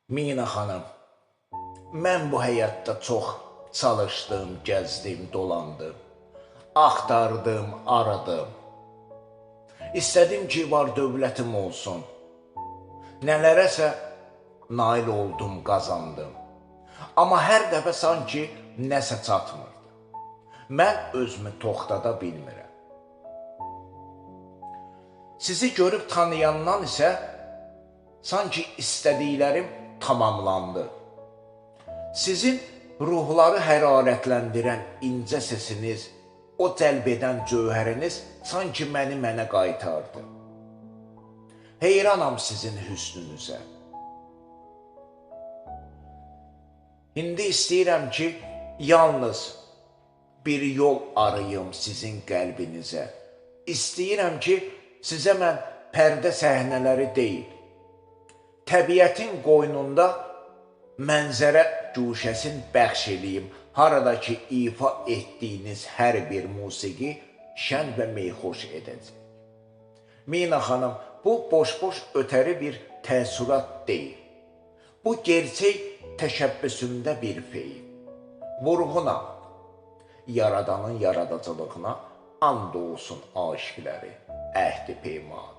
Mina xanım, mən bu həyatda çox çalışdım, gəzdim, dolandım, axtardım, aradım. İstədim ki, var dövlətim olsun, nələrəsə nail oldum, qazandım. Amma hər dəfə sanki nəsə çatmırdı. Mən özümü toxtada bilmirəm. Sizi görüb tanıyandan isə sanki istədiklərim tamamlandı. Sizin ruhları hərarətləndirən incə sesiniz, o cəlb edən cövhəriniz sanki mənə qaytardı. Heyranam sizin hüsnünüzə. İndi istəyirəm ki, yalnız bir yol arayım sizin qəlbinizə. İstəyirəm ki, sizə mən pərdə səhnələri deyil, təbiətin qoynunda mənzərə güşəsin bəxş eləyim, harada ki, ifa etdiyiniz hər bir musiqi şən və meyxoş edəcək. Mina xanım, bu boş-boş ötəri bir təəssürat deyil. Bu gerçək təşəbbüsümdə bir feyil. Vurğunam, yaradanın yaradacılığına and olsun aşiqləri, əhdi peyman.